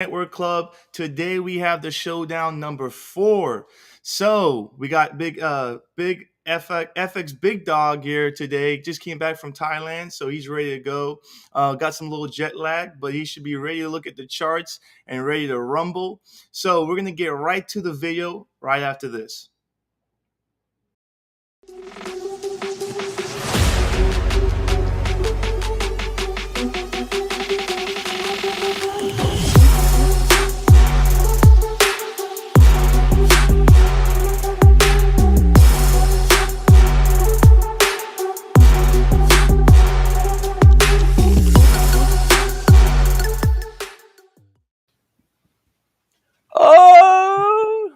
Network Club. Today we have the showdown number 4. So we got big FX Big Dog here today. Just came back from Thailand, so he's ready to go. Got some little jet lag, but he should be ready to look at the charts and ready to rumble. So we're gonna get right to the video right after this. Oh,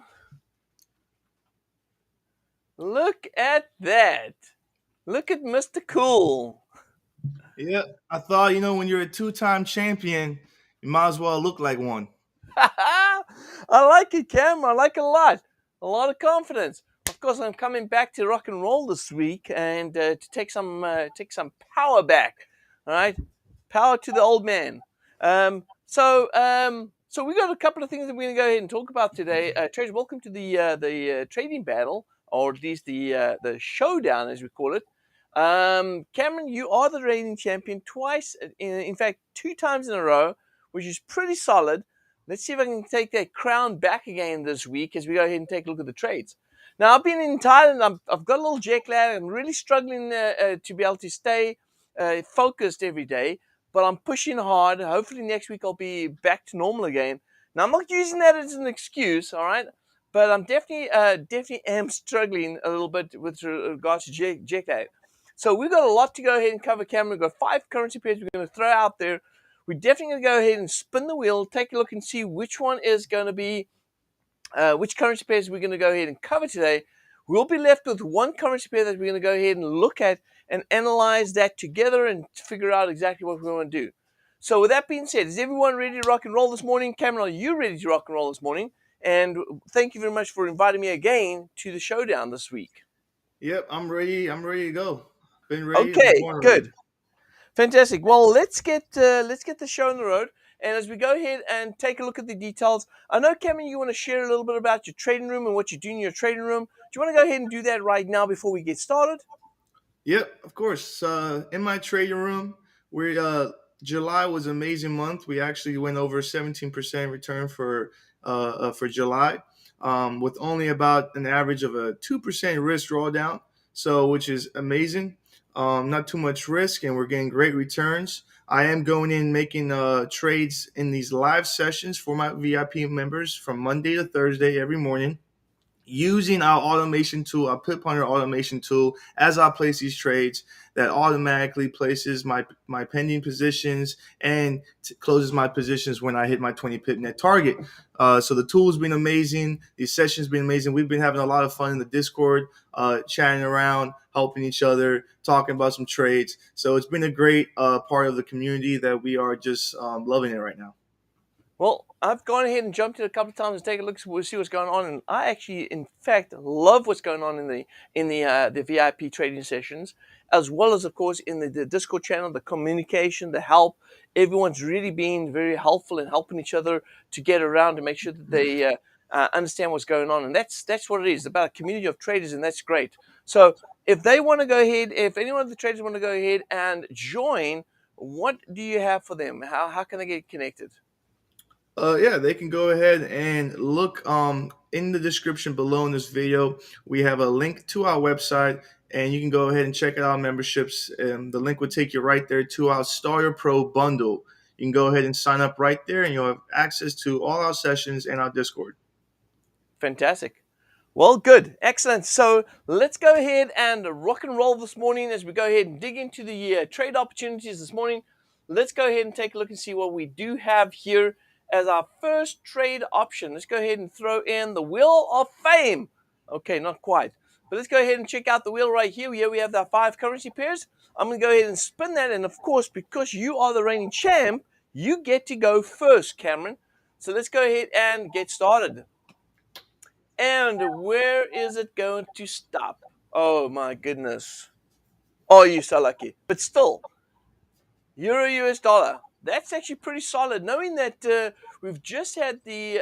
look at that. Look at Mr. Cool. Yeah, I thought, when you're a two-time champion, you might as well look like one. I like it, Cam. I like it a lot. A lot of confidence. Of course, I'm coming back to rock and roll this week and to take some power back. All right, power to the old man. So we got a couple of things that we're going to go ahead and talk about today. Traders, welcome to the trading battle, or at least the showdown, as we call it. Cameron, you are the reigning champion twice, in fact, 2 times in a row, which is pretty solid. Let's see if I can take that crown back again this week as we go ahead and take a look at the trades. Now, I've been in Thailand. I've got a little jet lag. I'm really struggling to be able to stay focused every day, but I'm pushing hard. Hopefully next week I'll be back to normal again. Now, I'm not using that as an excuse, all right? But I'm definitely am struggling a little bit with regards to jet lag. So we've got a lot to go ahead and cover, Cameron. We've got 5 currency pairs we're going to throw out there. We're definitely going to go ahead and spin the wheel, take a look and see which one is going to be, which currency pairs we're going to go ahead and cover today. We'll be left with one currency pair that we're going to go ahead and look at and analyze that together and figure out exactly what we want to do. So with that being said, is everyone ready to rock and roll this morning? Cameron, are you ready to rock and roll this morning? And thank you very much for inviting me again to the showdown this week. Yep, I'm ready. I'm ready to go. Been ready. Okay, Born ready. good. Fantastic. Well, let's get the show on the road. And as we go ahead and take a look at the details, I know, Cameron, you want to share a little bit about your trading room and what you do in your trading room. Do you want to go ahead and do that right now before we get started? Yep, of course. In my trading room, July was an amazing month. We actually went over 17% return for July, with only about an average of a 2% risk drawdown. So, which is amazing. Not too much risk, and we're getting great returns. I am going in making trades in these live sessions for my VIP members from Monday to Thursday every morning, using our automation tool, our Pip Hunter automation tool, as I place these trades, that automatically places my pending positions and closes my positions when I hit my 20 pip net target. So the tool's been amazing. These sessions been amazing. We've been having a lot of fun in the Discord, chatting around, helping each other, talking about some trades. So it's been a great part of the community that we are just loving it right now. Well, I've gone ahead and jumped in a couple of times and take a look to see what's going on, and I actually, in fact, love what's going on in the VIP trading sessions, as well as, of course, in the Discord channel, the communication, the help. Everyone's really being very helpful and helping each other to get around to make sure that they understand what's going on, and that's what it is. It's about a community of traders, and that's great. So, if they want to go ahead, if any one of the traders want to go ahead and join, what do you have for them? How can they get connected? Yeah, they can go ahead and look in the description below in this video. We have a link to our website, and you can go ahead and check out our memberships. The link will take you right there to our Starter Pro bundle. You can go ahead and sign up right there, and you'll have access to all our sessions and our Discord. Fantastic. Well, good. Excellent. So let's go ahead and rock and roll this morning as we go ahead and dig into the trade opportunities this morning. Let's go ahead and take a look and see what we do have here as our first trade option. Let's go ahead and throw in the Wheel of Fame. Okay, not quite. But let's go ahead and check out the wheel right here. Here we have our 5 currency pairs. I'm going to go ahead and spin that. And of course, because you are the reigning champ, you get to go first, Cameron. So let's go ahead and get started. And where is it going to stop? Oh, my goodness. Oh, you're so lucky. But still, Euro US dollar. That's actually pretty solid. Knowing that we've just had the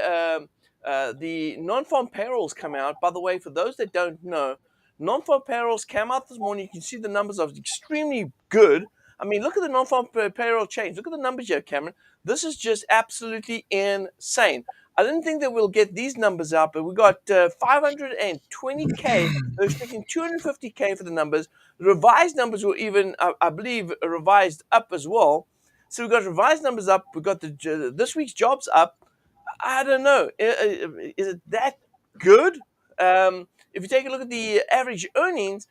non-farm payrolls come out. By the way, for those that don't know, non-farm payrolls came out this morning. You can see the numbers are extremely good. I mean, look at the non-farm payroll change. Look at the numbers here, Cameron. This is just absolutely insane. I didn't think that we'll get these numbers out, but we got 520K. They're expecting 250K for the numbers. The revised numbers were even, I believe, revised up as well. So we got revised numbers up. We got this week's jobs up. I don't know. Is it that good? If you take a look at the average earnings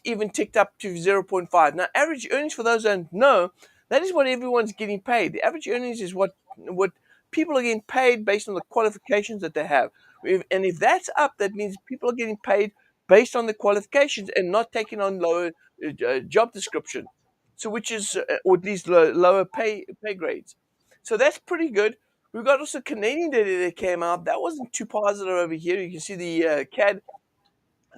even ticked up to zero point 0.5. Now, average earnings, for those who don't know, that is what everyone's getting paid. The average earnings is what people are getting paid based on the qualifications that they have. And if that's up, that means people are getting paid based on the qualifications and not taking on lower job description. So, which is, or at least lower pay grades. So that's pretty good. We've got also Canadian data that came out. That wasn't too positive over here. You can see the CAD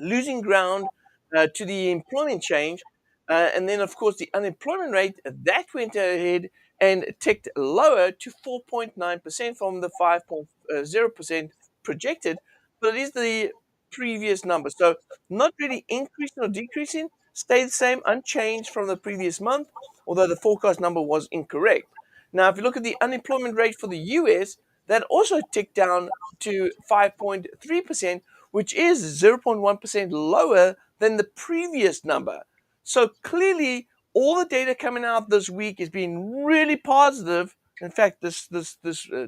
losing ground to the employment change. And then, of course, the unemployment rate, that went ahead and ticked lower to 4.9% from the 5.0% projected. But it is the previous number. So not really increasing or decreasing, stayed the same, unchanged from the previous month, although the forecast number was incorrect. Now, if you look at the unemployment rate for the US, that also ticked down to 5.3%, which is 0.1% lower than the previous number. So clearly, all the data coming out this week has been really positive. In fact, this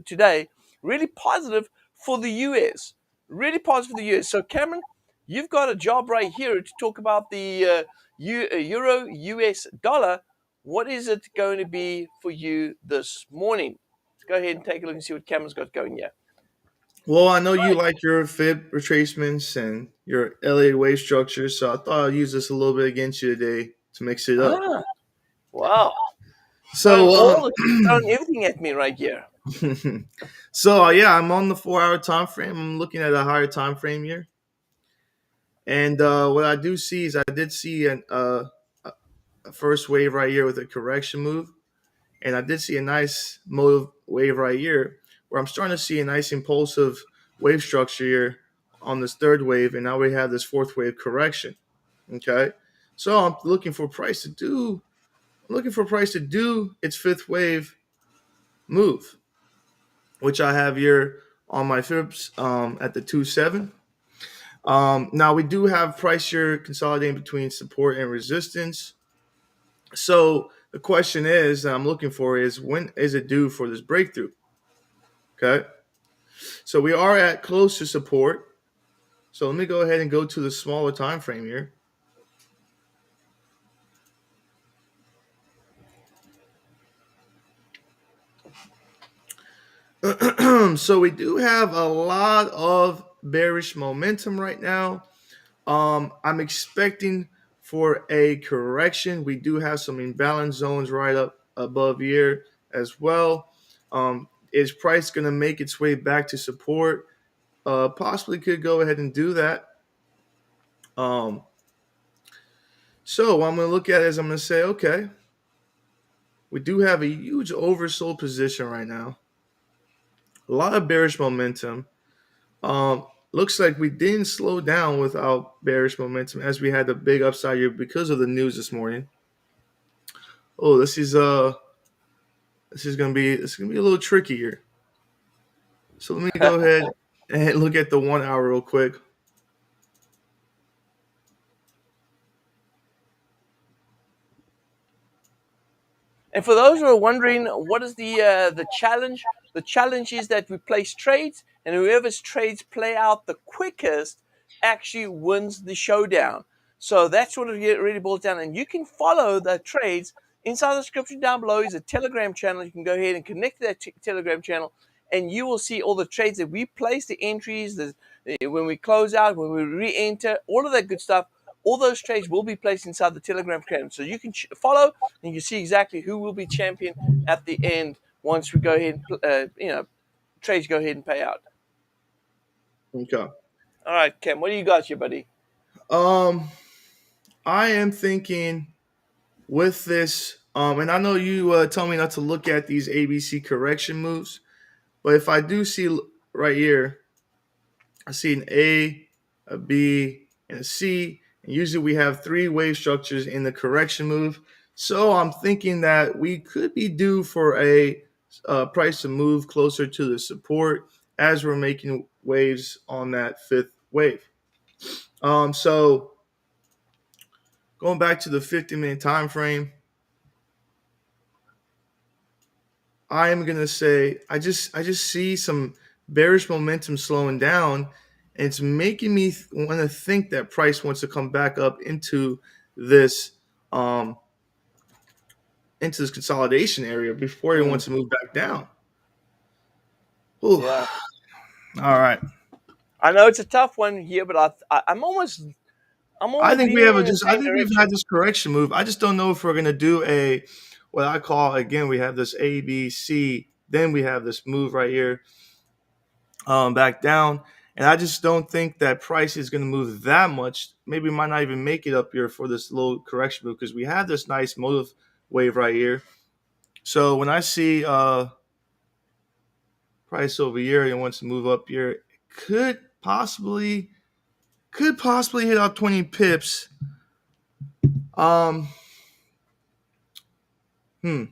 today, really positive for the US. Really positive for the US. So Cameron, you've got a job right here to talk about the Euro US dollar. What is it going to be for you this morning? Let's go ahead and take a look and see what Cameron's got going here. Well, I know you like your fib retracements and your LA wave structure, so I thought I'd use this a little bit against you today to mix it up. Ah, wow. Throwing So, all throwing everything at me right here. yeah, I'm on the 4 hour time frame. I'm looking at a higher time frame here, and what I do see is I did see a first wave right here with a correction move, and I did see a nice motive wave right here where I'm starting to see a nice impulsive wave structure here on this third wave, and now we have this fourth wave correction. Okay, so I'm looking for price to do. I'm looking for price to do its fifth wave move, which I have here on my fibs at the 2.7. Now we do have price here consolidating between support and resistance. So the question is that I'm looking for is when is it due for this breakthrough? Okay, so we are at close to support. So let me go ahead and go to the smaller time frame here. So we do have a lot of bearish momentum right now. I'm expecting for a correction. We do have some imbalance zones right up above here as well. Is price going to make its way back to support? Possibly could go ahead and do that. Um, so what I'm going to look at is I'm going to say, okay, we do have a huge oversold position right now. A lot of bearish momentum. Looks like we didn't slow down without bearish momentum as we had the big upside here because of the news this morning. Oh, this is gonna be a little tricky here. So let me go ahead and look at the 1 hour real quick. And for those who are wondering, what is the challenge? The challenge is that we place trades, and whoever's trades play out the quickest actually wins the showdown. So that's what it really boils down. And you can follow the trades inside the description down below. Is a Telegram channel. You can go ahead and connect to that Telegram channel, and you will see all the trades that we place, the entries, when we close out, when we re-enter, all of that good stuff. All those trades will be placed inside the Telegram channel, so you can follow and you see exactly who will be champion at the end once we go ahead and trades go ahead and pay out. Okay. All right, Cam, what do you got here, buddy? Um, I am thinking with this And I know you told me not to look at these ABC correction moves, but if I do see right here, I see an A, a B, and a C. And usually we have three wave structures in the correction move. So I'm thinking that we could be due for a price to move closer to the support as we're making waves on that fifth wave. So going back to the 50-minute time frame, I am gonna say I just see some bearish momentum slowing down, and it's making me want to think that price wants to come back up this um into this consolidation area before it Mm, wants to move back down. Ooh. yeah. All right. I know it's a tough one here, but I'm I almost think we leaning have a in the just I same think we've had direction. this correction move. I just don't know if we're gonna do a what I call again, we have this A, B, C, then we have this move right here back down. And I just don't think that price is going to move that much. Maybe we might not even make it up here for this little correction move because we have this nice motive wave right here. So when I see price over here and wants to move up here, it could possibly hit out 20 pips. Um, hmm.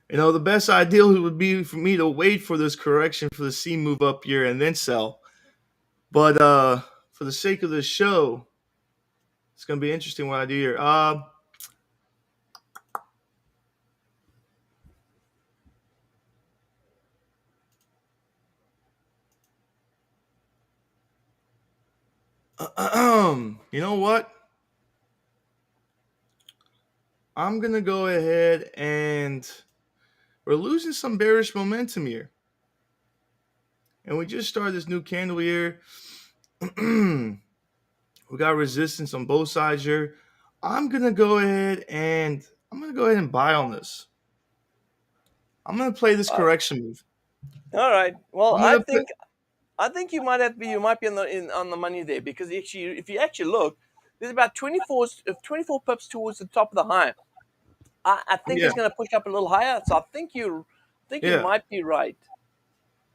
The best ideal would be for me to wait for this correction for the C move up here and then sell. But for the sake of this show, it's gonna be interesting what I do here. You know what? I'm gonna go ahead and we're losing some bearish momentum here, and we just started this new candle here. We got resistance on both sides here. I'm gonna go ahead and buy on this. I'm gonna play this Uh, correction move. all right. Well, I'm I gonna play. think I think you might be on the money there because actually, if you actually look, there's about 24 pips towards the top of the high. I think Yeah, it's going to push up a little higher, so I think you yeah, might be right.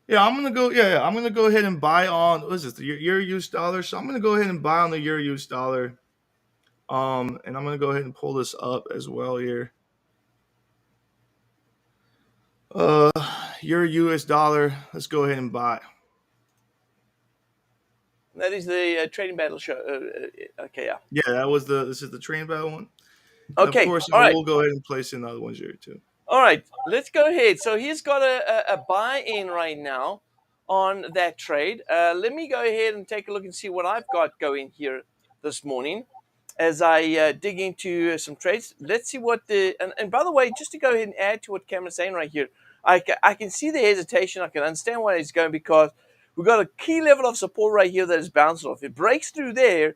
yeah. I'm gonna go. Yeah, yeah. I'm gonna go ahead and buy on. What is this? The Euro US dollar. So I'm gonna go ahead and buy on the Euro US dollar. And I'm gonna go ahead and pull this up as well here. Uh, Euro US dollar. Let's go ahead and buy. That is the trading battle show. Okay, yeah. Yeah, this is the train battle one. And of Okay, course, all I right. will go ahead and place another ones here too. All right, let's go ahead. So he's got a buy in right now on that trade. Let me go ahead and take a look and see what I've got going here this morning as I dig into some trades. Let's see what and by the way, just to go ahead and add to what Cameron's saying right here, I can see the hesitation. I can understand why he's going because we've got a key level of support right here that is bounced off. If it breaks through there,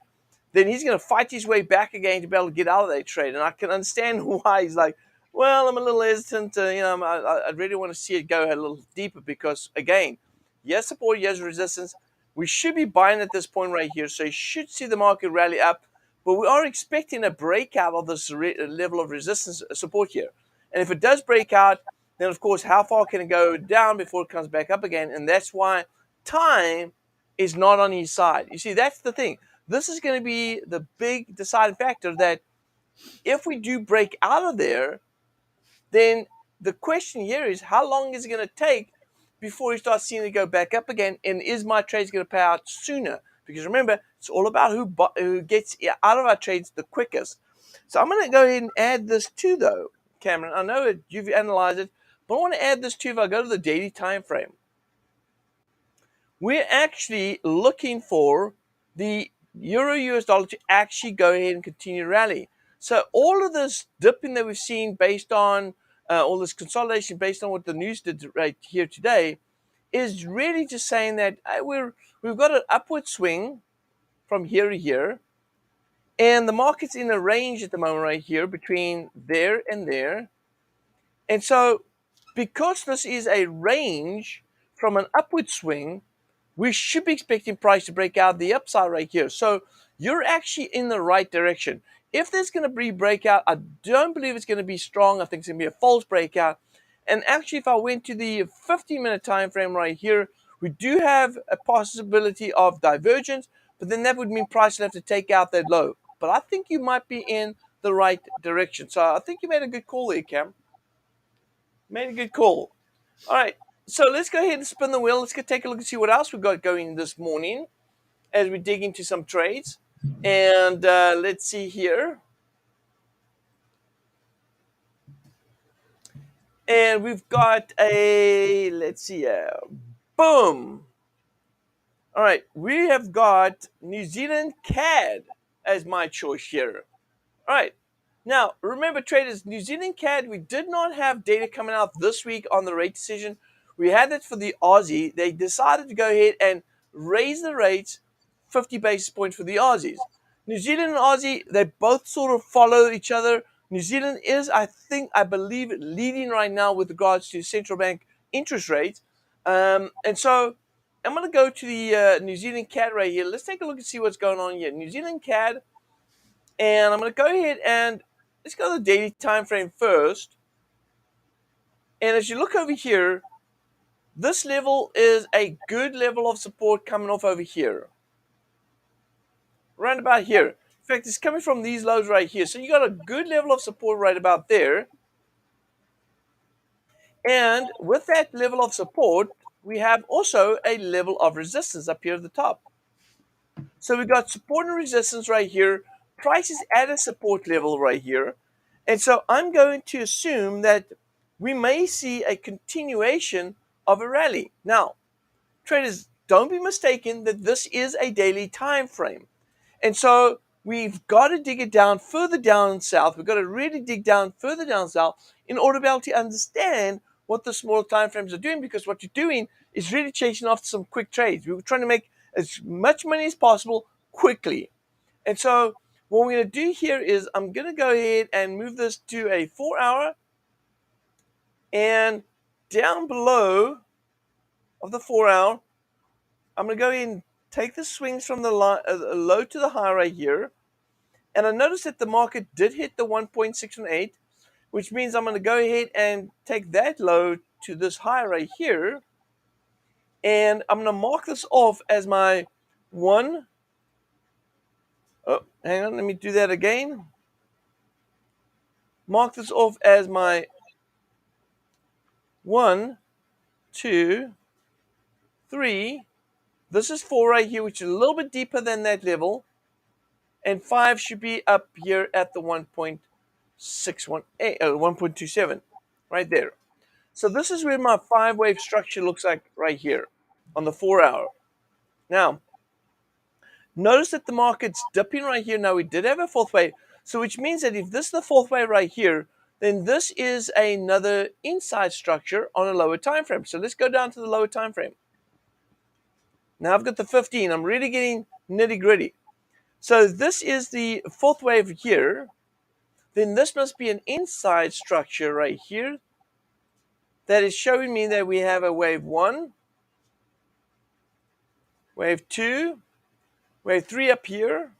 then he's going to fight his way back again to be able to get out of that trade. And I can understand why he's like, well, I'm a little hesitant. I really want to see it go a little deeper because, again, yes, support, yes, resistance. We should be buying at this point right here. So you should see the market rally up. But we are expecting a breakout of this level of resistance support here. And if it does break out, then, of course, how far can it go down before it comes back up again? And that's why time is not on his side. You see, that's the thing. This is going to be the big deciding factor that if we do break out of there, then the question here is how long is it going to take before you start seeing it go back up again? And is my trades going to pay out sooner? Because remember, it's all about who gets out of our trades the quickest. So I'm going to go ahead and add this too, though, Cameron. I know you've analyzed it, but I want to add this too if I go to the daily time frame. We're actually looking for the euro US dollar to actually go ahead and continue to rally. So all of this dipping that we've seen based on all this consolidation based on what the news did right here today is really just saying that we've got an upward swing from here to here, and the market's in a range at the moment right here between there and there. And so because this is a range from an upward swing, we should be expecting price to break out the upside right here. So you're actually in the right direction. if there's going to be breakout, I don't believe it's going to be strong. I think it's going to be a false breakout. And actually, if I went to the 15-minute time frame right here, we do have a possibility of divergence, but then that would mean price will have to take out that low. But I think you might be in the right direction. So I think you made a good call there, Cam. Made a good call. All right. So let's go ahead and spin the wheel. Let's go take a look and see what else we've got going this morning as we dig into some trades. And let's see here. And we've got a, let's see, boom. All right, we have got New Zealand CAD as my choice here. All right, now remember, traders, New Zealand CAD, we did not have data coming out this week on the rate decision. We had it for the Aussie. They decided to go ahead and raise the rates 50 basis points for the Aussies. New Zealand and Aussie, they both sort of follow each other. New Zealand is, I believe, leading right now with regards to central bank interest rates. And so I'm going to go to the New Zealand CAD right here. Let's take a look and see what's going on here. New Zealand CAD, and I'm going to go ahead and let's go to the daily time frame first. And as you look over here, this level is a good level of support coming off over here. Right about here. In fact, it's coming from these lows right here. So you got a good level of support right about there. And with that level of support, we have also a level of resistance up here at the top. So we got support and resistance right here. Price is at a support level right here. And so I'm going to assume that we may see a continuation of a rally. Now, traders, don't be mistaken that this is a daily time frame. And so we've got to dig it down further down south. We've got to really dig down further down south in order to be able to understand what the smaller time frames are doing, because what you're doing is really chasing after some quick trades. We're trying to make as much money as possible quickly. And so what we're going to do here is I'm going to go ahead and move this to a 4-hour, and down below of the 4-hour, I'm going to go ahead and take the swings from the low to the high right here. And I noticed that the market did hit the 1.618, which means I'm going to go ahead and take that low to this high right here. And I'm going to mark this off as my one. Oh, hang on. Let me do that again. Mark this off as my 1, 2, 3. This is 4 right here, which is a little bit deeper than that level. And 5 should be up here at the 1.618, 1.27, right there. So this is where my 5-wave structure looks like right here on the 4-hour. Now, notice that the market's dipping right here. Now, we did have a 4th wave, so which means that if this is the 4th wave right here, then this is another inside structure on a lower time frame. So let's go down to the lower time frame. Now I've got the 15. I'm really getting nitty-gritty. So this is the 4th wave here. Then this must be an inside structure right here that is showing me that we have a wave 1, wave 2, wave 3 up here.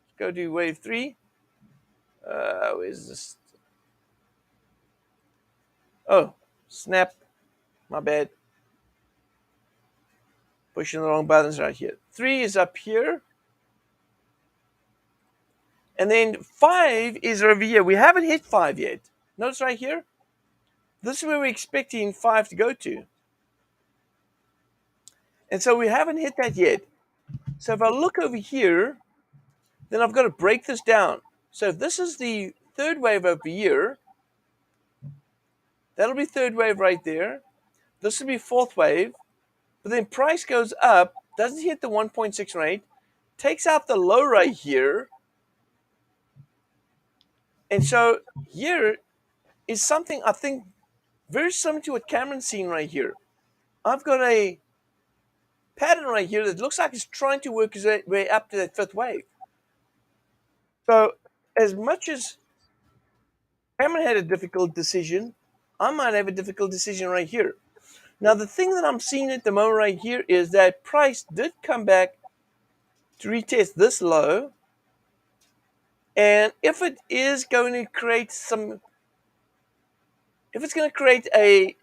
Let's go do wave 3. Where's this? Oh, snap. My bad. Pushing the wrong buttons right here. 3 is up here. And then 5 is over here. We haven't hit 5 yet. Notice right here. This is where we're expecting 5 to go to. And so we haven't hit that yet. So if I look over here, then I've got to break this down. So if this is the 3rd wave over here, that'll be 3rd wave right there. This will be 4th wave. But then price goes up, doesn't hit the 1.618, takes out the low right here. And so here is something I think very similar to what Cameron's seeing right here. I've got a pattern right here that looks like it's trying to work its way up to that 5th wave. So as much as Cameron had a difficult decision, I might have a difficult decision right here. Now the thing that I'm seeing at the moment right here is that price did come back to retest this low. And if it is going to create if it's going to create a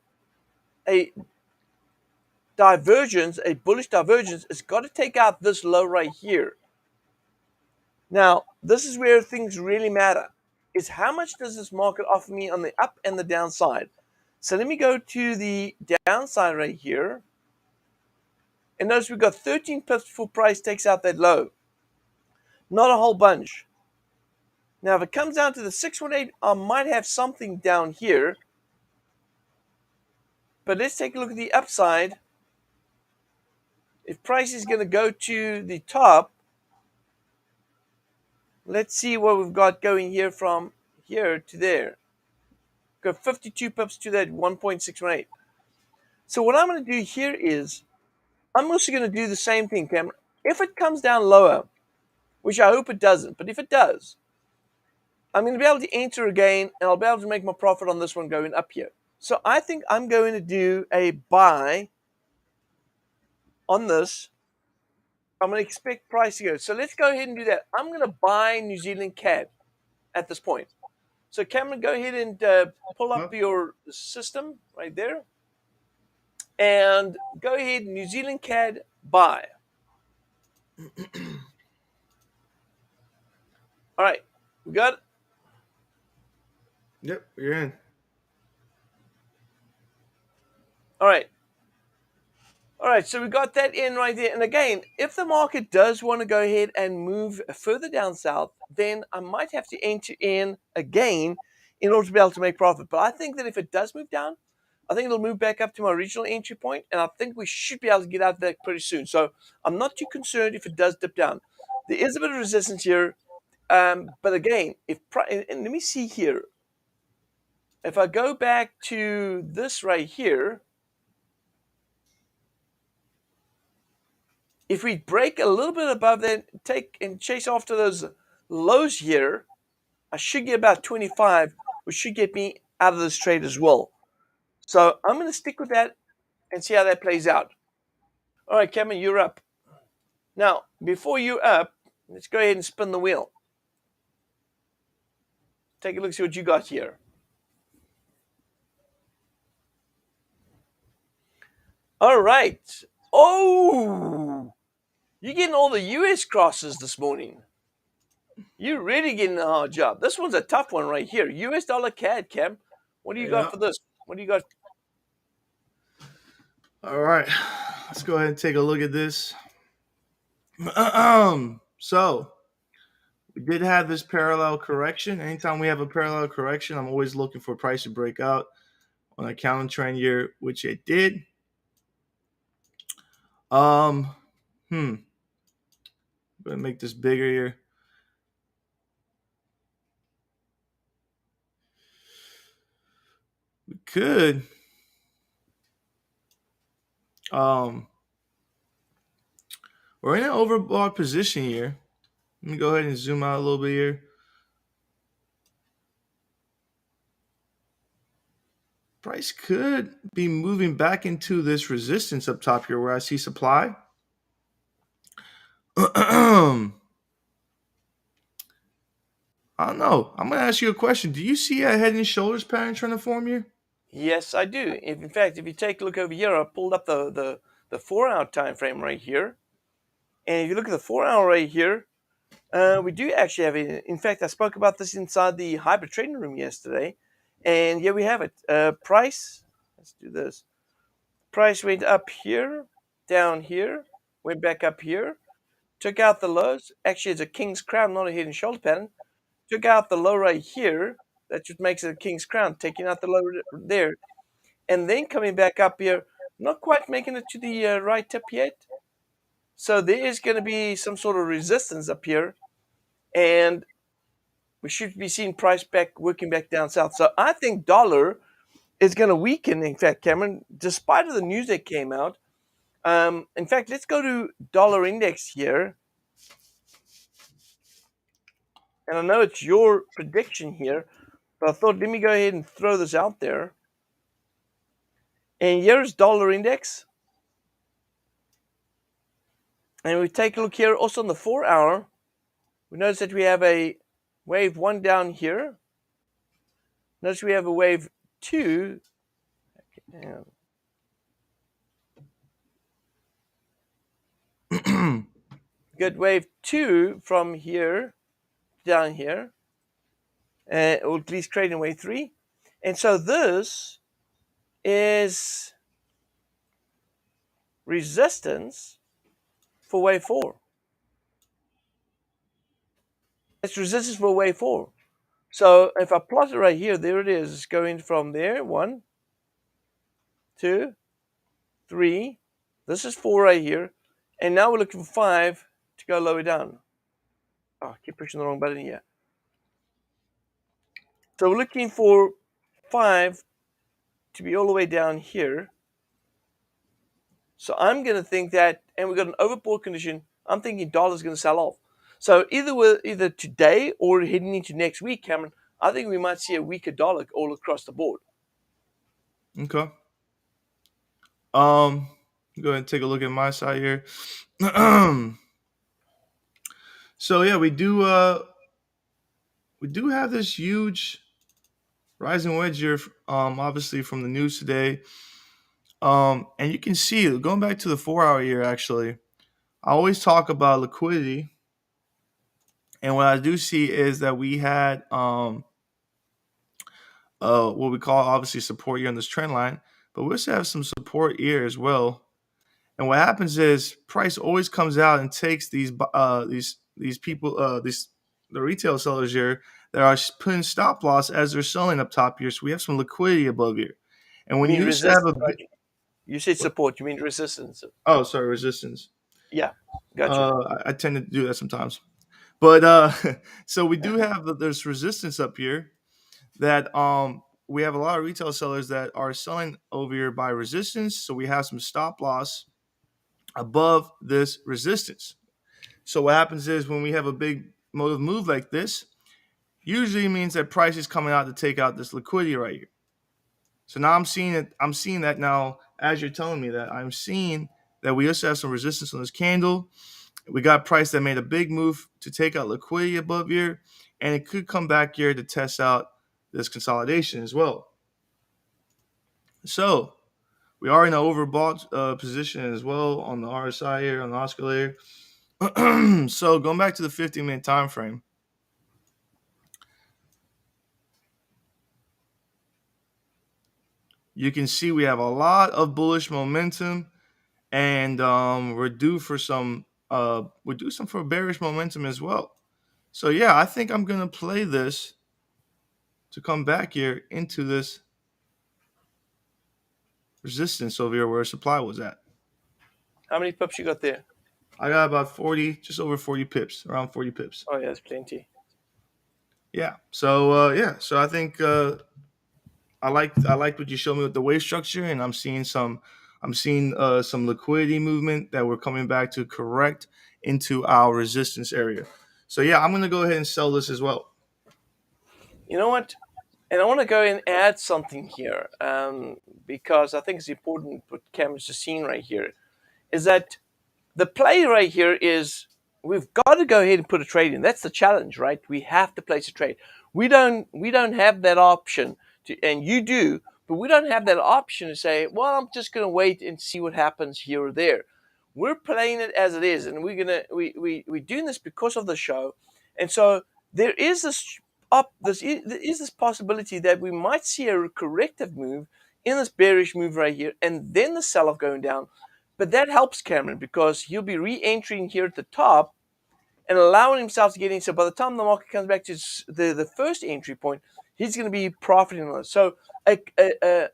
divergence, a bullish divergence, it's got to take out this low right here. Now, this is where things really matter, is how much does this market offer me on the up and the downside? So let me go to the downside right here. And notice we've got 13 pips before price takes out that low. Not a whole bunch. Now, if it comes down to the 618, I might have something down here. But let's take a look at the upside. If price is going to go to the top, let's see what we've got going here from here to there. Go 52 pips to that 1.618. So what I'm going to do here is I'm also going to do the same thing, Cameron. If it comes down lower, which I hope it doesn't, but if it does, I'm going to be able to enter again, and I'll be able to make my profit on this one going up here. So I think I'm going to do a buy on this. I'm going to expect price to go. So let's go ahead and do that. I'm going to buy New Zealand CAD at this point. So Cameron, go ahead and pull up your system right there. And go ahead, New Zealand CAD, buy. All right, we got it. Yep, you're in. All right. All right, so we got that in right there. And again, if the market does want to go ahead and move further down south, then I might have to enter in again in order to be able to make profit. But I think that if it does move down, I think it'll move back up to my original entry point, and I think we should be able to get out of that pretty soon. So I'm not too concerned if it does dip down. There is a bit of resistance here, but again, and let me see here. If I go back to this right here, if we break a little bit above that, take and chase after those lows here, I should get about 25, which should get me out of this trade as well. So I'm going to stick with that and see how that plays out. All right, Cameron, you're up. Now, before you're up, let's go ahead and spin the wheel. Take a look, see what you got here. All right. Oh, you're getting all the US crosses this morning. You're really getting a hard job. This one's a tough one right here. US dollar CAD, Cam. What do you got for this? What do you got? All right, let's go ahead and take a look at this. So we did have this parallel correction. Anytime we have a parallel correction, I'm always looking for price to break out on a counter trend year, which it did. I'm gonna make this bigger here. We could we're in an overbought position here. Let me go ahead and zoom out a little bit here. Price could be moving back into this resistance up top here where I see supply. I don't know. I'm going to ask you a question. Do you see a head and shoulders pattern trying to form here? Yes, I do. In fact, if you take a look over here, I pulled up the 4-hour time frame right here. And if you look at the 4-hour right here, we do actually have it. In fact, I spoke about this inside the hybrid trading room yesterday. And here we have it. Price, let's do this. Price went up here, down here, went back up here, took out the lows. Actually, it's a king's crown, not a head and shoulder pattern. Took out the low right here. That's what makes it a king's crown, taking out the low there. And then coming back up here, not quite making it to the right tip yet. So there is going to be some sort of resistance up here. And we should be seeing price back working back down south. So I think dollar is going to weaken. In fact, Cameron, despite of the news that came out. In fact, let's go to dollar index here. And I know it's your prediction here, but I thought let me go ahead and throw this out there. And here's dollar index. And we take a look here also on the 4-hour. We notice that we have a wave 1 down here. Notice we have a wave 2. Good, wave 2 from here down here, or at least creating wave 3. And so this is resistance for wave 4. It's resistance for wave 4. So if I plot it right here, there it is. It's going from there. 1, 2, 3. This is 4 right here. And now we're looking for 5 to go lower down. Oh, I keep pushing the wrong button here. So we're looking for 5 to be all the way down here. So I'm going to think that, and we've got an overbought condition, I'm thinking dollar's going to sell off. So either today or heading into next week, Cameron, I think we might see a weaker dollar all across the board. Okay. Go ahead and take a look at my side here. So yeah, we do have this huge rising wedge here, obviously from the news today. And you can see, going back to the 4-hour here, actually, I always talk about liquidity. And what I do see is that we had what we call obviously support here on this trend line, but we also have some support here as well. And what happens is price always comes out and takes these people, the retail sellers here that are putting stop loss as they're selling up top here. So we have some liquidity above here. And You when mean you used to have resistance, a right? You said support, you mean resistance. resistance. Yeah, gotcha. I tend to do that sometimes. But so we do have there's resistance up here that we have a lot of retail sellers that are selling over here by resistance. So we have some stop loss above this resistance. So what happens is when we have a big motive move like this, usually means that price is coming out to take out this liquidity right here. So now I'm seeing it. I'm seeing that now as you're telling me that. I'm seeing that we also have some resistance on this candle. We got price that made a big move to take out liquidity above here, and it could come back here to test out this consolidation as well. So we are in an overbought position as well on the RSI here, on the oscillator. So going back to the 50-minute time frame, you can see we have a lot of bullish momentum, and we're due for some for bearish momentum as well. So yeah, I think I'm gonna play this to come back here into this resistance over here where supply was at. How many pips you got there? I got about 40, just over 40 pips, around 40 pips. Oh yeah, that's plenty. Yeah. So so I think I liked what you showed me with the wave structure, and I'm seeing some liquidity movement that we're coming back to correct into our resistance area. So yeah, I'm gonna go ahead and sell this as well. You know what? And I want to go and add something here, because I think it's important what Cameron's just seen right here, is that the play right here is we've got to go ahead and put a trade in. That's the challenge, right? We have to place a trade. We don't have that option to, and you do, but we don't have that option to say, well, I'm just going to wait and see what happens here or there. We're playing it as it is, and we're doing this because of the show, and so there is this possibility that we might see a corrective move in this bearish move right here, and then the sell-off going down. But that helps Cameron because he'll be re-entering here at the top and allowing himself to get in. So by the time the market comes back to the first entry point, he's going to be profiting on it. So a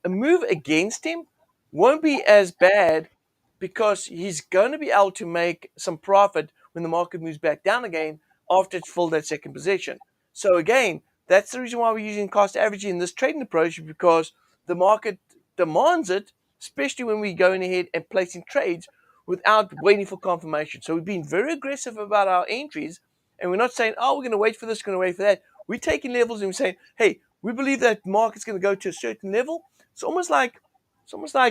move against him won't be as bad because he's going to be able to make some profit when the market moves back down again after it's filled that second position. So again, that's the reason why we're using cost averaging in this trading approach, because the market demands it, especially when we're going ahead and placing trades without waiting for confirmation. So we've been very aggressive about our entries, and we're not saying, oh, we're going to wait for this, going to wait for that. We're taking levels and we're saying, hey, we believe that market's going to go to a certain level. It's almost like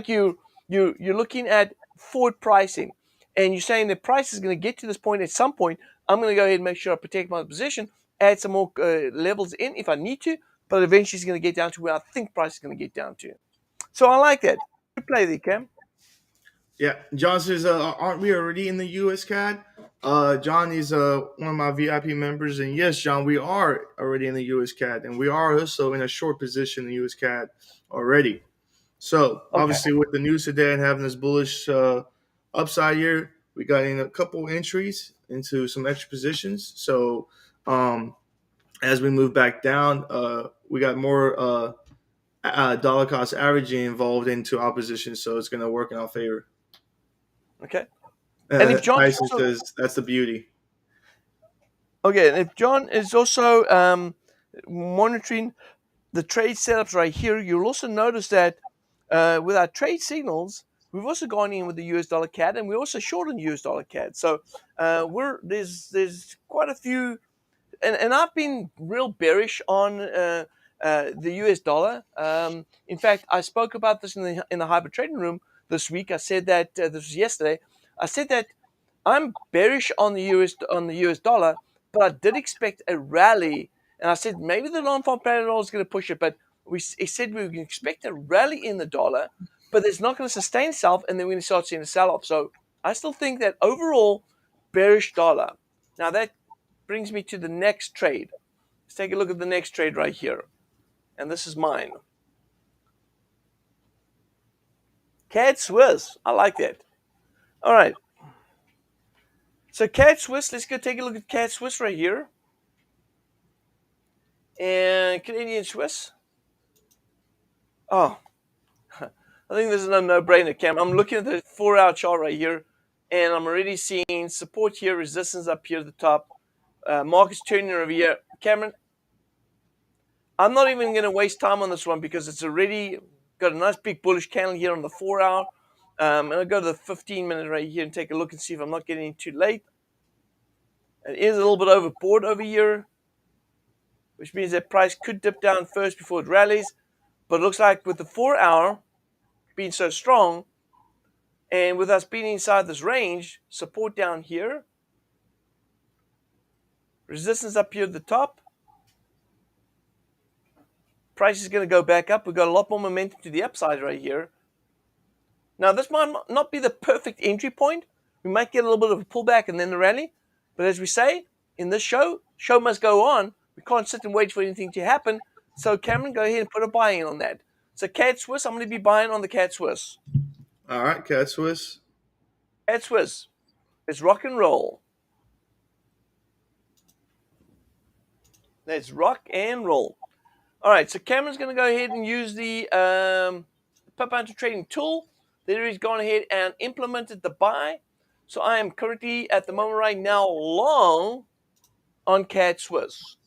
you're looking at forward pricing, and you're saying the price is going to get to this point at some point. I'm going to go ahead and make sure I protect my position, add some more levels in if I need to, but eventually it's going to get down to where I think price is going to get down to. So I like that. Good play there, Cam. Yeah, John says, aren't we already in the US CAD? John is one of my VIP members, and yes, John, we are already in the US CAD, and we are also in a short position in the US CAD already. So Okay. obviously, with the news today and having this bullish upside here, we got in a couple entries into some extra positions. So as we move back down, we got more dollar cost averaging involved into opposition, so it's going to work in our favor. Okay. And if John's Tyson also says that's the beauty. okay, and if John is also monitoring the trade setups right here, you'll also notice that with our trade signals, we've also gone in with the US dollar CAD, and we're also short on US dollar CAD. So there's quite a few, and I've been real bearish on the US dollar. In fact, I spoke about this in the hybrid trading room this week. I said that this was yesterday. I said that I'm bearish on the US dollar, but I did expect a rally, and I said maybe the non-farm payroll is going to push it, but he said we can expect a rally in the dollar, but it's not going to sustain itself, and then we're going to start seeing a sell-off. So I still think that overall bearish dollar. Now that brings me to the next trade. Let's take a look at the next trade right here, and this is mine. CAD Swiss. I like that. All right. So CAD Swiss, let's go take a look at CAD Swiss right here. And Canadian Swiss. Oh, I think this is a no-brainer, Cam. I'm looking at the 4-hour chart right here, and I'm already seeing support here, resistance up here at the top. Market's turning over here. Cameron, I'm not even going to waste time on this one because it's already got a nice big bullish candle here on the 4-hour. And I'll go to the 15-minute right here and take a look and see if I'm not getting too late. It is a little bit overbought over here, which means that price could dip down first before it rallies. But it looks like with the 4-hour being so strong, and with us being inside this range, support down here, resistance up here at the top, price is going to go back up. We've got a lot more momentum to the upside right here. Now, this might not be the perfect entry point. We might get a little bit of a pullback and then the rally. But as we say in this show must go on. We can't sit and wait for anything to happen. So, Cameron, go ahead and put a buy in on that. So, CAD Swiss, I'm going to be buying on the CAD Swiss. All right, CAD Swiss. CAD Swiss. Let's rock and roll. Let's rock and roll. All right, so Cameron's going to go ahead and use the Pip Hunter Trading Tool. There he's gone ahead and implemented the buy. So I am currently, at the moment right now, long on CAD Swiss.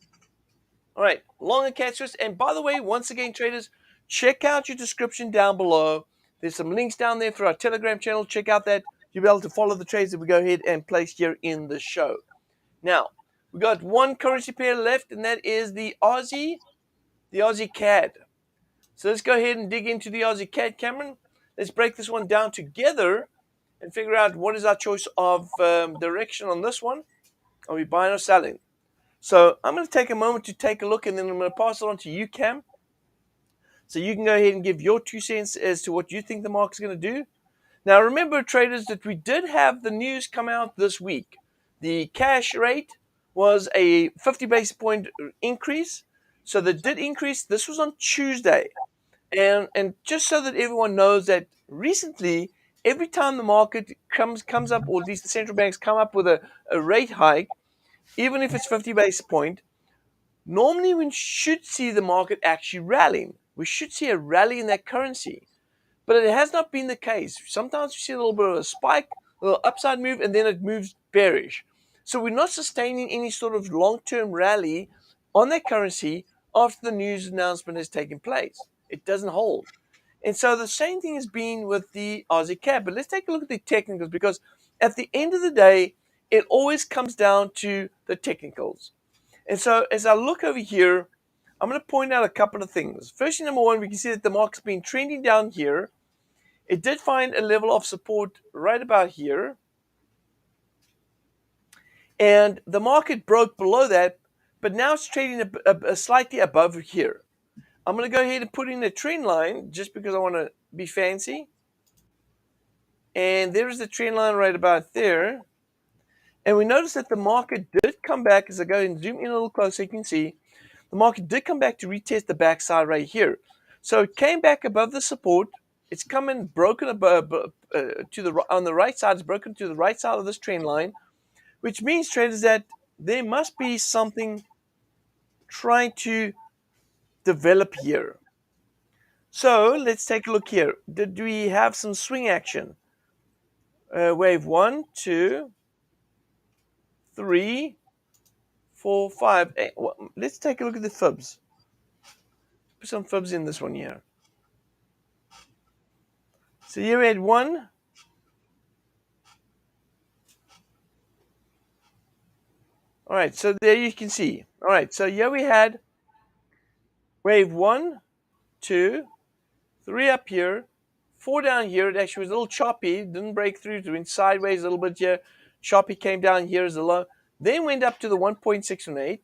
All right, long on CAD Swiss. And by the way, once again, traders, check out your description down below. There's some links down there for our Telegram channel. Check out that. You'll be able to follow the trades that we go ahead and place here in the show. Now, we got one currency pair left, and that is the Aussie CAD. So let's go ahead and dig into the Aussie CAD, Cameron. Let's break this one down together and figure out what is our choice of direction on this one. Are we buying or selling? So I'm going to take a moment to take a look, and then I'm going to pass it on to you, Cam. So you can go ahead and give your 2 cents as to what you think the market's going to do. Now, remember, traders, that we did have the news come out this week. The cash rate was a 50 basis point increase. So that did increase. This was on Tuesday. And just so that everyone knows that recently, every time the market comes up, or at least the central banks come up with a rate hike, even if it's 50 basis point, normally we should see the market actually rallying. We should see a rally in that currency. But it has not been the case. Sometimes we see a little bit of a spike, a little upside move, and then it moves bearish. So we're not sustaining any sort of long-term rally on that currency after the news announcement has taken place. It doesn't hold. And so the same thing has been with the Aussie CAD. But let's take a look at the technicals, because at the end of the day, it always comes down to the technicals. And so as I look over here, I'm going to point out a couple of things. Firstly, number one, we can see that the market's been trending down here. It did find a level of support right about here. And the market broke below that, but now it's trading slightly above here. I'm going to go ahead and put in a trend line just because I want to be fancy. And there's the trend line right about there. And we notice that the market did come back. As I go and zoom in a little closer, you can see the market did come back to retest the backside right here. So it came back above the support. It's coming broken above on the right side. It's broken to the right side of this trend line, which means, traders, that there must be something trying to develop here. So let's take a look here. Did we have some swing action? Wave 1, 2, 3, 4, 5. Let's take a look at the fibs. Put some fibs in this one here. So here we had 1. All right, so there you can see. All right, so here we had wave 1, 2, 3 up here, 4 down here. It actually was a little choppy. Didn't break through. It went sideways a little bit here. Choppy came down here as a low. Then went up to the 1.618.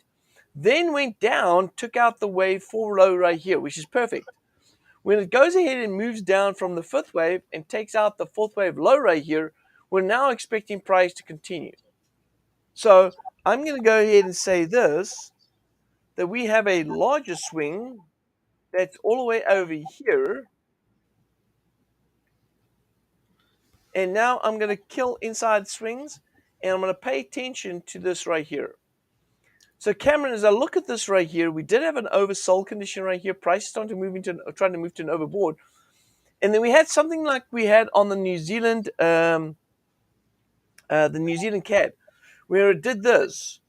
Then went down, took out the wave 4 low right here, which is perfect. When it goes ahead and moves down from the 5th wave and takes out the 4th wave low right here, we're now expecting price to continue. So I'm going to go ahead and say this, that we have a larger swing that's all the way over here. And now I'm going to kill inside swings, and I'm going to pay attention to this right here. So Cameron, as I look at this right here, we did have an oversold condition right here. Price is starting to move trying to move to an overbought. And then we had something like we had on the New Zealand CAD, where it did this,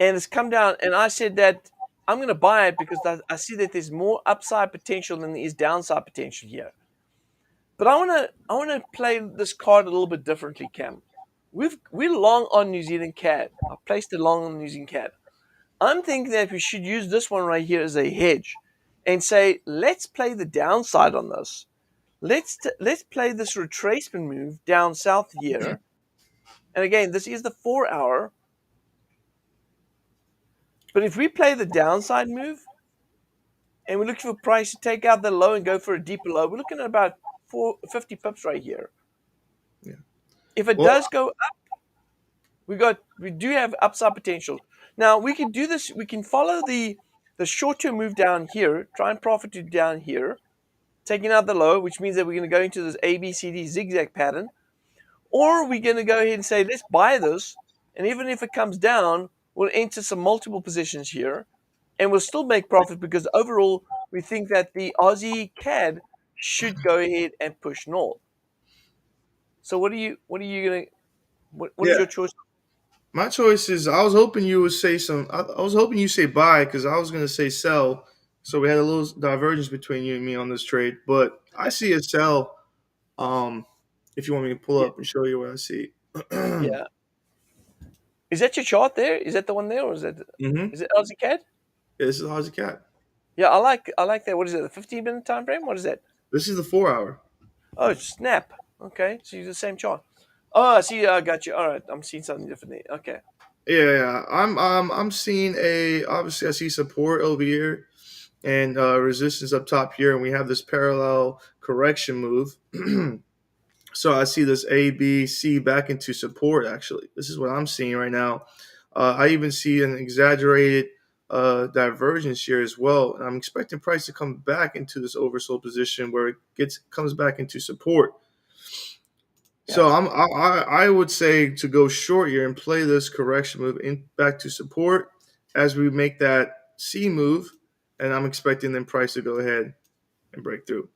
and it's come down. And I said that I'm going to buy it because I see that there's more upside potential than there is downside potential here. But I want to play this card a little bit differently, Cam. We're long on New Zealand CAD. I placed it long on New Zealand CAD. I'm thinking that we should use this one right here as a hedge, and say let's play the downside on this. Let's play this retracement move down south here. And again, this is the 4-hour. But if we play the downside move, and we're looking for price to take out the low and go for a deeper low, we're looking at about 50 pips right here. Yeah. If it does go up, we do have upside potential. Now we can do this. We can follow the short-term move down here, try and profit to down here, taking out the low, which means that we're going to go into this ABCD zigzag pattern, or we're going to go ahead and say let's buy this, and even if it comes down, we'll enter some multiple positions here, and we'll still make profit because overall we think that the Aussie CAD should go ahead and push north. So what is your choice? My choice is I was hoping you would say I was hoping you say buy because I was going to say sell. So we had a little divergence between you and me on this trade, but I see a sell. If you want me to pull Yeah, up and show you what I see. yeah. Is that your chart there? Is that the one there, or is Mm-hmm. it Aussie CAD? Yeah, this is Aussie cat. Yeah, I like that. What is it? The 15-minute time frame? What is that? This is the 4-hour. Oh, snap. Okay, so you use the same chart. Oh, I see. I got you. All right, I'm seeing something different there. Okay. Yeah. I'm seeing obviously I see support over here and resistance up top here, and we have this parallel correction move. So I see this A, B, C back into support. Actually, this is what I'm seeing right now. I even see an exaggerated divergence here as well. And I'm expecting price to come back into this oversold position where it comes back into support. Yeah. So I would say to go short here and play this correction move in back to support as we make that C move, and I'm expecting then price to go ahead and break through.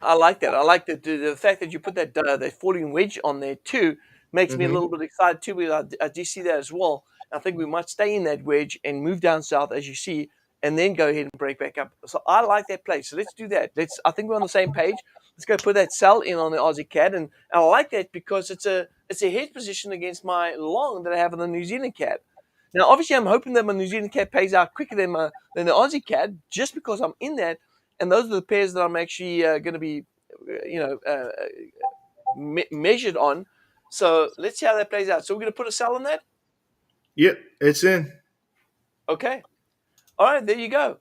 I like that. I like the fact that you put that falling wedge on there too makes me a Mm-hmm. little bit excited too. Because I do see that as well. I think we might stay in that wedge and move down south as you see, and then go ahead and break back up. So I like that play. So let's do that. I think we're on the same page. Let's go put that sell in on the Aussie CAD, and I like that because it's a hedge position against my long that I have on the New Zealand CAD. Now, obviously, I'm hoping that my New Zealand CAD pays out quicker than the Aussie CAD, just because I'm in that, and those are the pairs that I'm actually going to be, measured on. So let's see how that plays out. So we're going to put a sell on that. Yep, it's in. Okay. All right, there you go.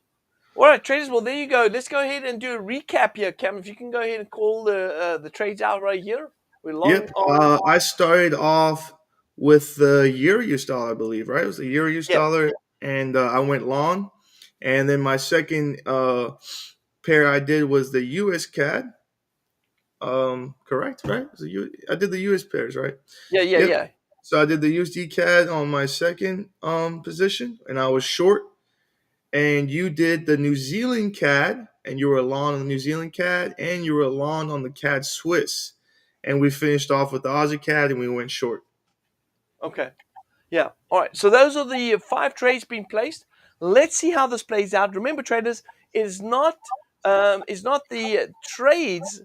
All right, traders. Well, there you go. Let's go ahead and do a recap here, Cam. If you can go ahead and call the trades out right here. We're long Yep. on. I started off with the Euro US dollar, I believe, right? It was the Euro US Yep. dollar, and I went long. And then my second pair I did was the US CAD. Correct, right? I did the US pairs, right? Yeah. Yeah. Yep. Yeah. So I did the USD CAD on my second position, and I was short. And you did the New Zealand CAD, and you were long on the New Zealand CAD, and you were long on the CAD Swiss. And we finished off with the Aussie CAD, and we went short. Okay. Yeah. All right. So those are the five trades being placed. Let's see how this plays out. Remember, traders, is not the trades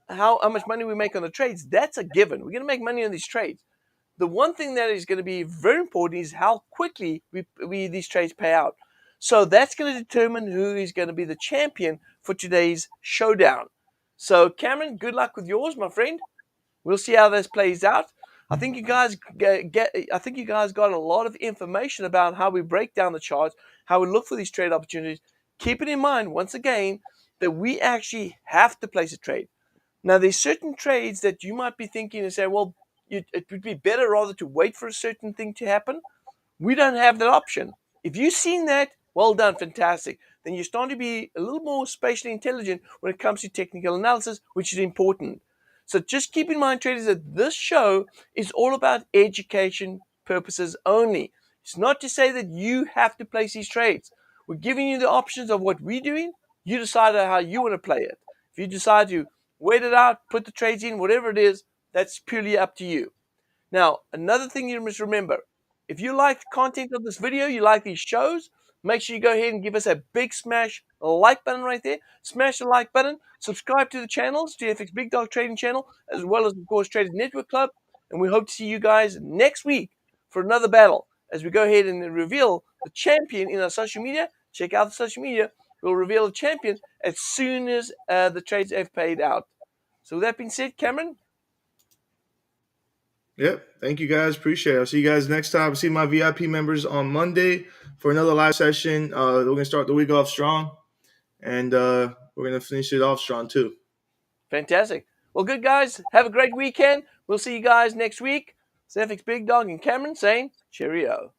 how much money we make on the trades. That's a given. We're going to make money on these trades. The one thing that is going to be very important is how quickly we these trades pay out. So that's going to determine who is going to be the champion for today's showdown. So Cameron, good luck with yours, my friend. We'll see how this plays out. I think you guys I think you guys got a lot of information about how we break down the charts, how we look for these trade opportunities. Keep it in mind once again that we actually have to place a trade. Now, there's certain trades that you might be thinking and say, well, it would be better rather to wait for a certain thing to happen. We don't have that option. If you've seen that, well done, fantastic. Then you're starting to be a little more spatially intelligent when it comes to technical analysis, which is important. So just keep in mind, traders, that this show is all about education purposes only. It's not to say that you have to place these trades. We're giving you the options of what we're doing. You decide how you want to play it. If you decide to wait it out, put the trades in, whatever it is, that's purely up to you. Now, another thing you must remember, if you like the content of this video, you like these shows, make sure you go ahead and give us a big smash like button right there. Smash the like button. Subscribe to the channels, to FxBigDog Trading Channel, as well as, of course, Traders Network Club. And we hope to see you guys next week for another battle as we go ahead and reveal the champion in our social media. Check out the social media. We'll reveal the champion as soon as the trades have paid out. So with that being said, Cameron, Yep. Thank you guys. Appreciate it. I'll see you guys next time. See my VIP members on Monday for another live session. We're going to start the week off strong, and we're going to finish it off strong too. fantastic. Well, good guys. Have a great weekend. We'll see you guys next week. It's FX Big Dog and Cameron saying cheerio.